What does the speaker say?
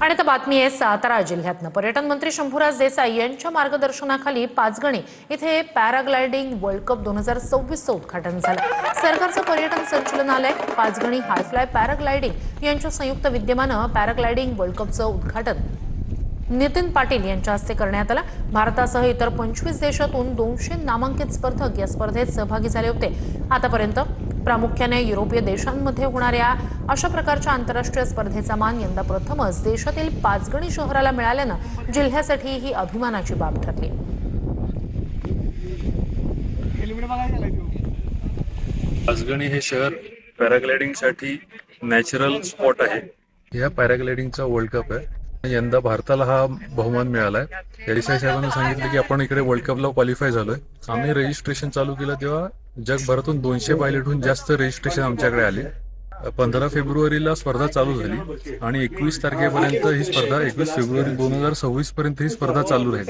आणि आता बातमी आहे सातारा जिल्ह्यातनं। पर्यटन मंत्री शंभूराज देसाई यांच्या मार्गदर्शनाखाली पाचगणी इथे पॅराग्लायडिंग वर्ल्ड कप 2026चं उद्घाटन झालं। सरकारचं पर्यटन संचालनालय, पाचगणी हायफ्लाय पॅराग्लायडिंग यांच्या संयुक्त विद्यमानं पॅराग्लायडिंग वर्ल्ड कपचं उद्घाटन नितीन पाटील यांच्या हस्ते करण्यात आलं। भारतासह इतर 25 देशातून 200 नामांकित स्पर्धक या स्पर्धेत सहभागी झाले होते। आतापर्यंत प्रामुख्याने युरोपीय देशांमध्ये होणाऱ्या अशा प्रकारच्या आंतरराष्ट्रीय स्पर्धेचा मान यंदा प्रथमच देशातील पाचगणी शहराला मिळाल्यानं जिल्ह्यासाठी ही अभिमानाची बाब ठरली। पाचगणी हे शहर पॅराग्लायडिंगसाठी नॅचरल स्पॉट आहे। या पॅराग्लायडिंगचा वर्ल्ड कप आहे। यंदा भारताला हा बहुमान मिळालाय। देसाई साहेबांनी सांगितलं की आपण इकडे वर्ल्ड कपला क्वालिफाय झालोय। आम्ही रजिस्ट्रेशन चालू केलं तेव्हा जगभरातून 200 पायलटहून जास्त रजिस्ट्रेशन आमच्याकडे आले। 15 फेब्रुवारीला स्पर्धा चालू झाली आणि 21 तारखेपर्यंत ही स्पर्धा 21 फेब्रुवारी 2026 पर्यंत ही स्पर्धा चालू राहील।